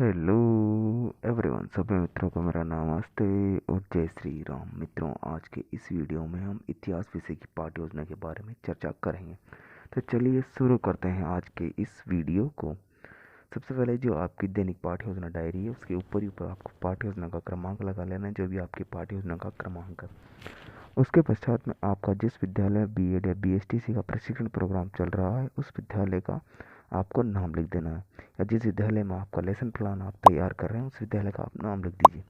Hello everyone, सभी मित्रों को मेरा नमस्ते और जय श्री राम। मित्रों, आज के इस वीडियो में हम इतिहास विषय की पाठ्य योजना के बारे में चर्चा करेंगे। तो चलिए शुरू करते हैं आज के इस वीडियो को। सबसे पहले जो आपकी दैनिक पाठ्य योजना डायरी है, उसके ऊपर ही ऊपर आपको पाठ्य योजना का क्रमांक लगा लेना है, जो भी आपकी पाठ्य योजना का क्रमांक है। उसके पश्चात में आपका जिस विद्यालय बीएड या बीएसटीसी का प्रशिक्षण प्रोग्राम चल रहा है, उस विद्यालय का आपको नाम लिख देना है। या जिस विद्यालय में आपका लेसन प्लान आप तैयार कर रहे हैं, उस विद्यालय का आप नाम लिख दीजिए।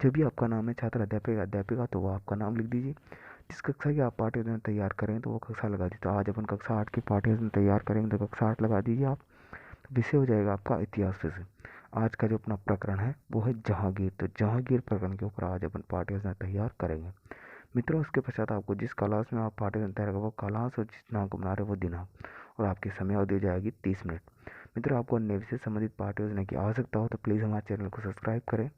जो भी आपका नाम है, छात्र, अध्यापक, अध्यापिका, तो वो आपका नाम लिख दीजिए। जिस कक्षा की आप पाठ्य योजना तैयार करें तो वो कक्षा लगा दीजिए। तो आज अपन कक्षा 8 की पाठ्य योजना तैयार करेंगे, तो कक्षा 8 लगा दीजिए आप। विषय हो जाएगा आपका इतिहास विषय। आज का जो अपना प्रकरण है वो है जहांगीर। तो जहांगीर प्रकरण के ऊपर आज अपन पाठ्य योजना तैयार करेंगे। मित्रों, उसके पश्चात आपको जिस क्लास में आप पाठ्य योजना तैयार करेंगे, वो क्लास और जिस दिनांक को बना रहे वो दिनांक, और आपकी समय अवधि हो जाएगी 30 मिनट। मित्रों, आपको अन्य विषय संबंधित पाठ्य योजना की आवश्यकता हो तो प्लीज़ हमारे चैनल को सब्सक्राइब करें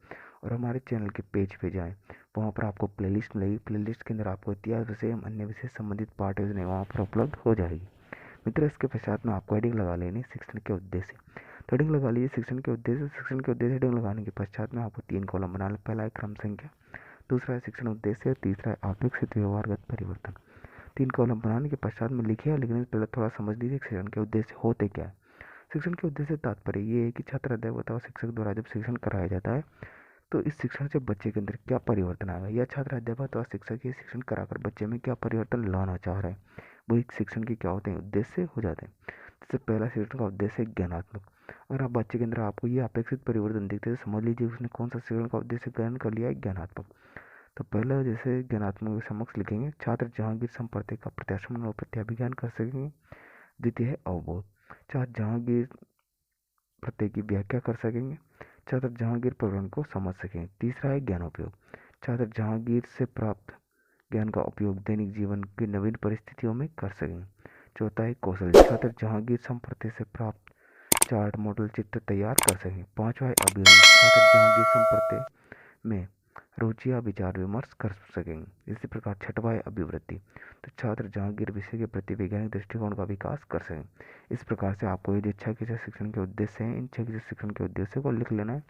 और हमारे चैनल के पेज पे जाएं। वहाँ पर आपको प्लेलिस्ट मिलेगी। प्लेलिस्ट के अंदर आपको इतिहास विषय एवं अन्य विषय संबंधित पाठ्य योजना वहाँ पर उपलब्ध हो जाएगी। मित्रों, इसके पश्चात में आपको हेडिंग लगा लेनी शिक्षण के उद्देश्य। तो हेडिंग लगा लीजिए शिक्षण के उद्देश्य। शिक्षण के उद्देश्य हेडिंग लगाने के पश्चात में आपको 3 कॉलम बना लें। पहला है क्रम संख्या, दूसरा है शिक्षण उद्देश्य और तीसरा है अपेक्षित व्यवहारगत परिवर्तन। 3 कॉलम बनाने के पश्चात में लिखिए। लिखने से पहले थोड़ा समझ लीजिए शिक्षण के उद्देश्य होते क्या है। शिक्षण के उद्देश्य तात्पर्य ये है कि छात्र, अध्यापक और शिक्षक द्वारा जब शिक्षण कराया जाता है तो इस शिक्षण से बच्चे के अंदर क्या परिवर्तन आएगा, या छात्र, अध्यापक और शिक्षक ये शिक्षण कराकर बच्चे में क्या परिवर्तन लाना चाह रहे हैं, वो एक शिक्षण के क्या होते हैं, उद्देश्य हो जाते हैं। जैसे पहला शिक्षण का उद्देश्य है ज्ञानात्मक। अगर आप बच्चे के अंदर आपको ये अपेक्षित परिवर्तन दिखते हैं तो समझ लीजिए उसने कौन सा शिक्षण का उद्देश्य ग्रहण कर लिया है, ज्ञानात्मक। तो पहला जैसे ज्ञानात्मक के समक्ष लिखेंगे, छात्र जहांगीर संप्रदाय का प्रत्याशमन और प्रत्याभिज्ञान कर सकेंगे। द्वितीय है अवबोध, छात्र जहांगीर प्रत्यय की व्याख्या कर सकेंगे। छात्र जहांगीर प्रकरण को समझ सकेंगे। तीसरा है ज्ञानोपयोग, छात्र जहांगीर से प्राप्त ज्ञान का उपयोग दैनिक जीवन की नवीन परिस्थितियों में कर सकेंगे। चौथा है कौशल, छात्र जहांगीर संप्रदाय से प्राप्त चार्ट, मॉडल, चित्र तैयार कर सकेंगे। पांचवा है अभिरुचि, छात्र जहांगीर संप्रदाय में रुचि या विचार विमर्श कर सकेंगे। इसी प्रकार छठवा है अभिवृद्धि, तो छात्र जहांगीर विषय के प्रति वैज्ञानिक दृष्टिकोण का विकास कर सकें। इस प्रकार से आपको ये जो 6 के 6 शिक्षण के उद्देश्य हैं, इन 6 के 6 शिक्षण के उद्देश्य को लिख लेना है।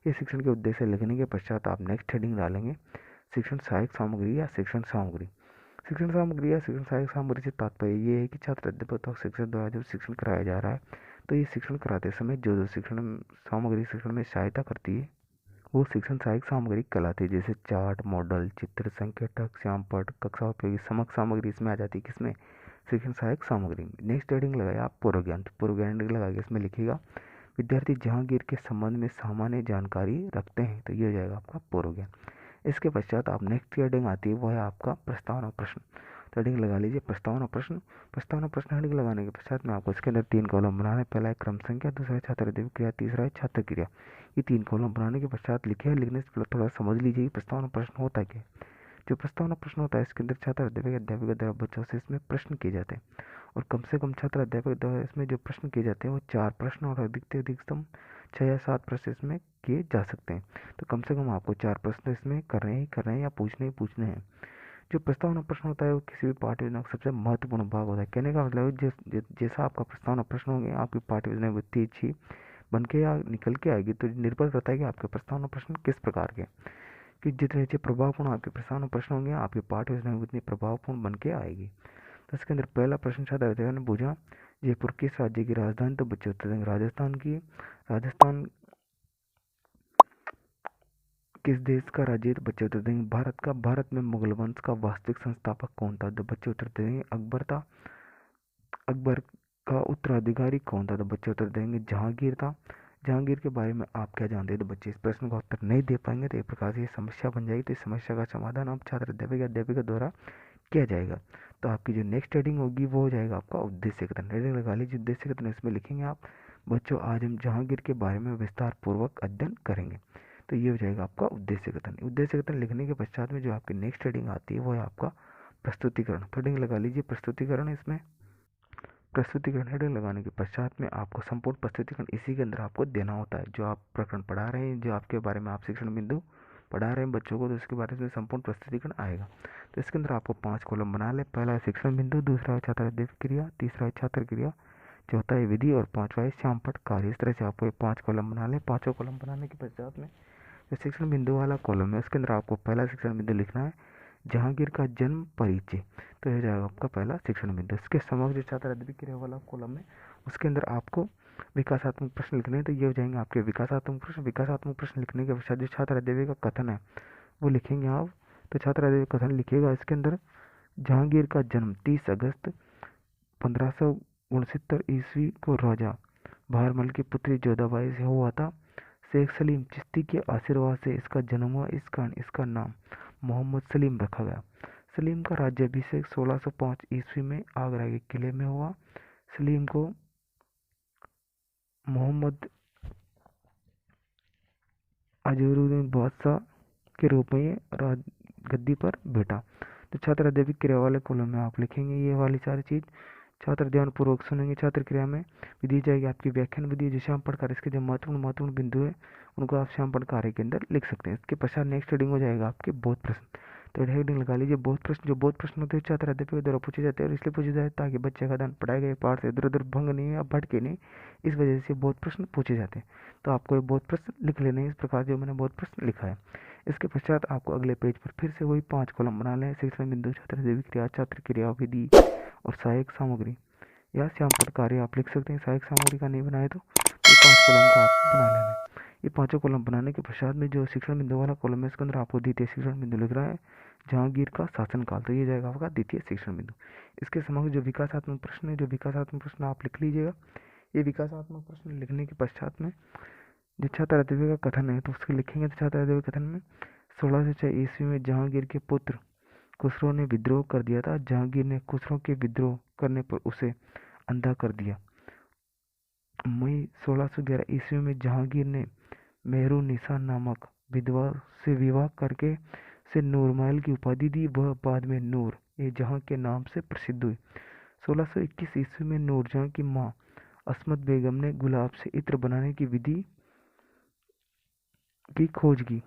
ये शिक्षण के उद्देश्य लिखने के पश्चात आप नेक्स्ट हेडिंग डालेंगे शिक्षण सहायक सामग्री या शिक्षण सामग्री। शिक्षण सामग्री या शिक्षण सहायक सामग्री से तात्पर्य ये है कि छात्र, अध्यापक और शिक्षक द्वारा जब शिक्षण कराया जा रहा है तो ये शिक्षण कराते समय जो जो शिक्षण सामग्री शिक्षण में सहायता करती है वो शिक्षण सहायक सामग्री कहलाती है। जैसे चार्ट, मॉडल, चित्र, संकेतक, श्यामपट्ट, कक्षा उपयोगी समग्र सामग्री इसमें आ जाती है। किसमें? शिक्षण सहायक सामग्री। नेक्स्ट हेडिंग लगाया आप पूर्व ज्ञान। तो पूर्व ज्ञान लगा के इसमें लिखिएगा विद्यार्थी जहांगीर के संबंध में सामान्य जानकारी रखते हैं। तो ये हो जाएगा आपका पूर्व ज्ञान। इसके पश्चात आप नेक्स्ट हेडिंग आती है, वो है आपका प्रस्तावना प्रश्न। तो हेडिंग लगा लीजिए प्रस्तावना प्रश्न। प्रस्तावना प्रश्न हेडिंग लगाने के पश्चात में आपको इसके अंदर 3 कॉलम बनाना है। पहला है क्रम संख्या, दूसरा है छात्र क्रिया, तीसरा है छात्र क्रिया। ये 3 कॉलम बनाने के पश्चात लिखे हैं। लिखने से पहले थोड़ा समझ लीजिए प्रस्तावना प्रश्न होता क्या है। जो प्रस्तावना प्रश्न होता है इसके अंदर छात्र, अध्यापक, अध्यापिका द्वारा बच्चों से इसमें प्रश्न किए जाते हैं, और कम से कम छात्र, अध्यापक द्वारा इसमें जो प्रश्न किए जाते हैं वो 4 प्रश्न और अधिक से अधिकतम 6 या 7 प्रश्न इसमें किए जा सकते हैं। तो कम से कम आपको 4 प्रश्न इसमें करने हैं या पूछने ही पूछने हैं। जो प्रस्तावना प्रश्न होता है वो किसी भी पाठ्य योजना का सबसे महत्वपूर्ण भाग होता है। कहने का मतलब है जैसा आपका प्रस्तावना प्रश्न होंगे, आपकी पाठ्य योजना उतनी अच्छी बन के या निकल के आएगी। तो निर्भर करता है कि आपके प्रस्तावना प्रश्न किस प्रकार के, कि जितने अच्छे प्रभावपूर्ण आपके प्रस्तावना प्रश्न होंगे, आपकी पाठ्य योजना उतनी प्रभावपूर्ण बन के आएगी। तो इसके अंदर पहला प्रश्न छात्र अध्यापक ने पूछा, जयपुर किस राज्य की राजधानी? तो बच्चे उत्तर देंगे राजस्थान की। राजस्थान किस देश का राज्य है? तो बच्चे उत्तर देंगे भारत का। भारत में मुगल वंश का वास्तविक संस्थापक कौन था? तो बच्चे उत्तर देंगे अकबर था। अकबर का उत्तराधिकारी कौन था? तो बच्चे उत्तर देंगे जहांगीर था। जहांगीर के बारे में आप क्या जानते हैं? तो बच्चे इस प्रश्न का उत्तर नहीं दे पाएंगे, तो एक प्रकार से ये समस्या बन जाएगी। तो इस समस्या का समाधान आप छात्र, अध्यापक या अध्यापिका द्वारा किया जाएगा। तो आपकी जो नेक्स्ट हेडिंग होगी वो हो जाएगा आपका उद्देश्य कथन। हेडिंग लगा लीजिए उद्देश्य कथन। इसमें लिखेंगे आप, बच्चों आज हम जहांगीर के बारे में विस्तार पूर्वक अध्ययन करेंगे। तो ये हो जाएगा आपका उद्देश्य कथन। उद्देश्य कथन लिखने के पश्चात में जो आपकी नेक्स्ट हेडिंग आती है वो है आपका प्रस्तुतिकरण। तो हेडिंग लगा लीजिए प्रस्तुतिकरण। इसमें प्रस्तुतिकरण हेडिंग लगाने के पश्चात में आपको संपूर्ण प्रस्तुतिकरण इसी के अंदर आपको देना होता है। जो आप प्रकरण पढ़ा रहे हैं, जो आपके बारे में आप शिक्षण बिंदु पढ़ा रहे हैं बच्चों को, तो उसके बारे में संपूर्ण प्रस्तुतिकरण आएगा। तो इसके अंदर आपको 5 कॉलम बना ले। पहला है शिक्षण बिंदु, दूसरा है छात्र क्रिया, तीसरा है छात्र क्रिया, चौथा है विधि और पांचवा है श्यामपट कार्य। इस तरह से आपको ये 5 कॉलम बना लें। पांचों कॉलम बनाने के पश्चात में जो शिक्षण बिंदु वाला कॉलम है उसके अंदर आपको पहला शिक्षण बिंदु लिखना है जहांगीर का जन्म परिचय। तो यह जाएगा आपका पहला शिक्षण बिंदु। इसके समक्ष जो छात्र अध्ययन क्रिया वाला कॉलम है उसके अंदर आपको विकासात्मक प्रश्न लिखने हैं। तो ये हो जाएंगे आपके विकासात्मक प्रश्न। विकासात्मक प्रश्न लिखने के पश्चात जो छात्र अध्ययन का कथन है वो लिखेंगे आप। तो छात्र अध्ययन कथन लिखिएगा। इसके अंदर जहांगीर का जन्म 30 अगस्त 1569 ईस्वी को राजा भारमल की पुत्री जोधाबाई से हुआ था। शेख सलीम चिश्ती के आशीर्वाद से इसका जन्म हुआ। इस कारण इसका नाम मोहम्मद सलीम रखा गया। सलीम का राज्याभिषेक 1605 ईस्वी में आगरा के किले में हुआ। सलीम को मोहम्मद अजहरुद्दीन बादशाह के रूप में गद्दी पर बैठा। तो छात्र अध्ययन क्रिया वाले कॉलम में आप लिखेंगे ये वाली सारी चीज़। छात्र ध्यान पूर्वक सुनेंगे। छात्र क्रिया में विधि जाएगी आपकी व्याख्यान विधि जो श्यामपट कार्य। इसके जो महत्वपूर्ण बिंदु है उनको आप श्यामपट कार्य के अंदर लिख सकते हैं। इसके पश्चात नेक्स्ट हेडिंग हो जाएगा आपके बोध प्रश्न। तो हेडिंग लगा लीजिए बोध प्रश्न। जो बोध प्रश्न होते हैं छात्र अध्यापक के द्वारा पूछे जाते हैं और इसलिए पूछे जाते हैं ताकि बच्चे का ध्यान पढ़ाए गए पाठ से इधर उधर भंग नहीं या भटके नहीं, इस वजह से बोध प्रश्न पूछे जाते हैं। तो आपको ये बोध प्रश्न लिख लेने इस प्रकार जो मैंने बोध प्रश्न लिखा है। इसके पश्चात आपको अगले पेज पर फिर से वही 5 कॉलम बना लें। शिक्षण बिंदु, छात्र अध्ययन क्रिया, छात्र क्रिया विधि और सहायक सामग्री या श्यामपट कार्य आप लिख सकते हैं। सहायक सामग्री का नहीं बनाए तो ये 5 कॉलम का आप बना लेना। ये पांचों कॉलम बनाने के पश्चात में जो शिक्षण बिंदु वाला कॉलम है इसके अंदर आपको द्वितीय शिक्षण बिंदु लिख रहा है जहांगीर का शासनकाल। तो ये जाएगा आपका द्वितीय शिक्षण बिंदु। इसके समक्ष जो विकासात्मक प्रश्न है, जो विकासात्मक प्रश्न आप लिख लीजिएगा। ये विकासात्मक प्रश्न लिखने के पश्चात में जो छात्र अध्ययन का कथन है तो उसके लिखेंगे। तो छात्र अध्ययन कथन में 1606 ईस्वी में जहांगीर के पुत्र खुसरो ने विद्रोह कर दिया था। जहांगीर ने खुसरो के विद्रोह करने पर उसे अंधा कर दिया। मई 1611 ईस्वी में जहांगीर ने मेहरुन्निसा नामक विधवा से विवाह करके से नूरमहल की उपाधि दी। वह बाद में नूर ए जहां के नाम से प्रसिद्ध हुई। 1621 ईस्वी में नूरजहां की मां अस्मत बेगम ने गुलाब से इत्र बनाने की विधि की खोज की।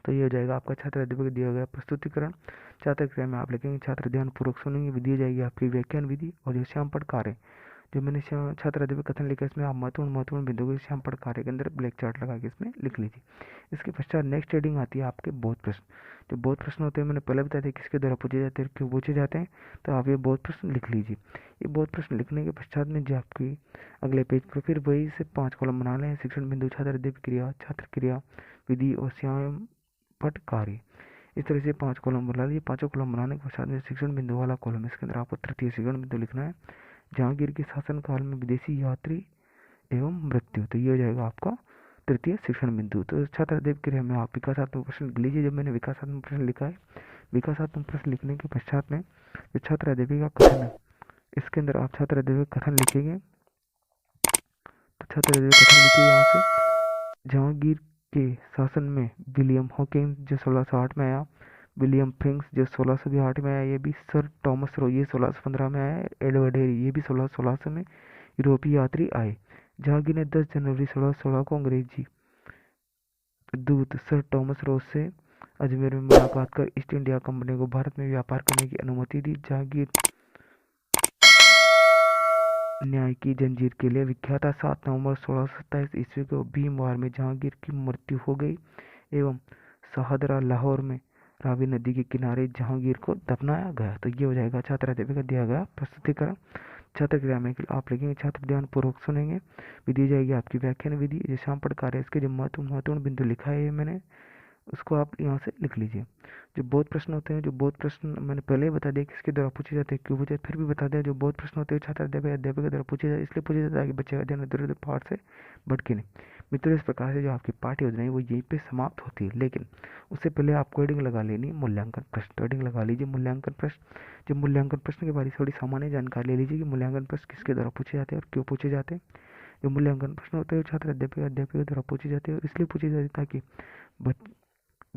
तो ये हो जाएगा आपका छात्र अध्ययन का दिया गया प्रस्तुतिकरण। छात्र क्रिया में आप लिखेंगे। छात्र ध्यान पूर्वक सुनेंगे। विधि जाएगी आपकी व्याख्यान विधि और जो श्यामपट कार्य जो मैंने छात्र अध्ययन कथन लिखा इसमें आप महत्वपूर्ण बिंदु को श्यामपट कार्य के अंदर ब्लैक चार्ट लगा के इसमें लिख लीजिए। इसके पश्चात नेक्स्ट हेडिंग आती है आपके बोध प्रश्न। जो बोध प्रश्न होते हैं मैंने पहले बताया था किसके द्वारा पूछे जाते हैं क्यों पूछे जाते हैं। तो आप ये बोध प्रश्न लिख लीजिए। ये बोध प्रश्न लिखने के पश्चात में जो आपकी अगले पेज पर फिर वही से 5 कॉलम बना लें। शिक्षण बिंदु, छात्र अध्ययन क्रिया, छात्र क्रिया विधि और श्यामपट कार्य। इस तरह से 5 कॉलम बना लिए। 5 कॉलम बनाने के पश्चात में शिक्षण बिंदु वाला कॉलम इसके अंदर आपको तृतीय शिक्षण बिंदु लिखना है जहांगीर के शासनकाल में विदेशी यात्री एवं मृत्यु। तो ये हो जाएगा आपका तृतीय शिक्षण बिंदु। तो छात्र अध्ययन क्रिया में आप विकासात्मक प्रश्न लिख लीजिए। जब मैंने विकासात्मक प्रश्न लिखा है, विकासात्मक प्रश्न लिखने के पश्चात में जो छात्र अध्ययन का कथन है इसके अंदर आप छात्र अध्ययन कथन लिखेंगे। तो छात्र अध्ययन कथन लिखिए यहाँ से। जहांगीर के शासन में विलियम हॉकिंस जो 1608 में आया, विलियम फ्रिंक्स जो 1608 में आया, ये भी सर टॉमस रो ये 1615 में आया, एडवर्ड हेरी ये भी 1616 में यूरोपीय यात्री आए। जहांगीर ने 10 जनवरी 1616 को अंग्रेजी दूत सर टॉमस रोज से अजमेर में मुलाकात कर ईस्ट इंडिया कंपनी को भारत में व्यापार करने की अनुमति दी। जहांगीर न्याय की जंजीर के लिए विख्यात था। 7 नवंबर 1627 ईस्वी को भीमवार में जहांगीर की मृत्यु हो गई एवं शाहदरा लाहौर में रावी नदी के किनारे जहांगीर को दफनाया गया। तो ये हो जाएगा छात्र अध्ययन का दिया गया प्रस्तुतिकरण। छात्र क्रिया में आप लिखेंगे। छात्र ध्यान पूर्वक सुनेंगे। विधि जाएगी आपकी व्याख्यान विधि। जो श्यामपट कार्य इसके जो महत्वपूर्ण बिंदु लिखा है मैंने उसको आप यहाँ से लिख लीजिए। जो बोध प्रश्न होते हैं, जो बोध प्रश्न मैंने पहले ही बता दिया किसके द्वारा पूछे जाते हैं क्यों पूछे, फिर भी बता दिया। जो बोध प्रश्न होते हैं छात्र अध्यापक के द्वारा पूछे जाते इसलिए पूछे जाता है कि बच्चे का ध्यान इधर उधर पाठ से भटके नहीं। मित्रों इस प्रकार से जो आपकी पाठ्य योजना है वो यहीं पे समाप्त होती है, लेकिन उससे पहले आपको हेडिंग लगा लेनी मूल्यांकन प्रश्न। तो हेडिंग लगा लीजिए मूल्यांकन प्रश्न। जो मूल्यांकन प्रश्न के बारे में थोड़ी सामान्य जानकारी ले लीजिए कि मूल्यांकन प्रश्न किसके द्वारा पूछे जाते हैं और क्यों पूछे जाते हैं। जो मूल्यांकन प्रश्न होते हैं छात्र अध्यापक के द्वारा पूछे जाते हैं और इसलिए पूछे जाते हैं ताकि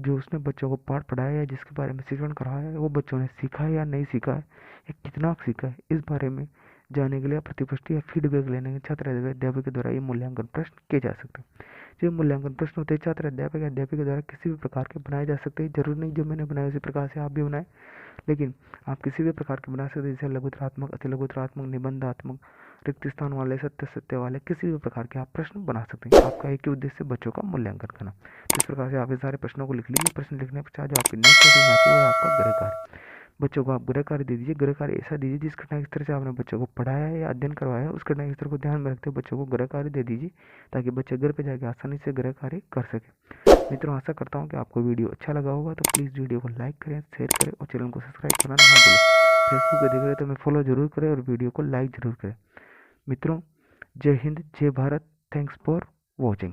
जो उसने बच्चों को पाठ पढ़ाया है जिसके बारे में शिक्षण कराया है वो बच्चों ने सीखा है या नहीं सीखा है या कितना सीखा है, इस बारे में जानने के लिए प्रतिपुष्टि या फीडबैक लेने के छात्र अध्यापक के द्वारा ये मूल्यांकन प्रश्न किए जा सकते हैं। जो मूल्यांकन प्रश्न होते हैं छात्र अध्यापक के द्वारा किसी भी प्रकार के बनाए जा सकते हैं। जरूरी नहीं जो मैंने बनाया उसी प्रकार से आप भी बनाए, लेकिन आप किसी भी प्रकार के बना सकते हैं जैसे लघुतरात्मक, अति लघुतरात्मक, निबंधात्मक, रिक्त स्थान वाले, सत्य सत्य वाले, किसी भी प्रकार के आप प्रश्न बना सकते हैं। आपका एक ही उद्देश्य है बच्चों का मूल्यांकन करना। इस प्रकार से आप ये सारे प्रश्नों को लिख लीजिए। प्रश्न लिखने के पश्चात जो आपकी नेक्स्ट मीटिंग आती है वो है आपका गृह कार्य। बच्चों को आप गृह कार्य दे दीजिए। गृह कार्य ऐसा दीजिए जिस घटना के स्तर से आपने बच्चों को पढ़ाया है या अध्ययन करवाया है, उस घटना के स्तर को ध्यान में रखते हुए बच्चों को गृह कार्य दे दीजिए, ताकि बच्चे घर पे जाके आसानी से गृह कार्य कर सके। मित्रों, आशा करता हूँ कि आपको वीडियो अच्छा लगा होगा, तो प्लीज़ वीडियो को लाइक करें, शेयर करें और चैनल को सब्सक्राइब करना ना भूलें। फेसबुक पर देख रहे तो मैं फॉलो जरूर करें और वीडियो को लाइक जरूर करें। मित्रों, जय हिंद, जय भारत। Thanks for watching.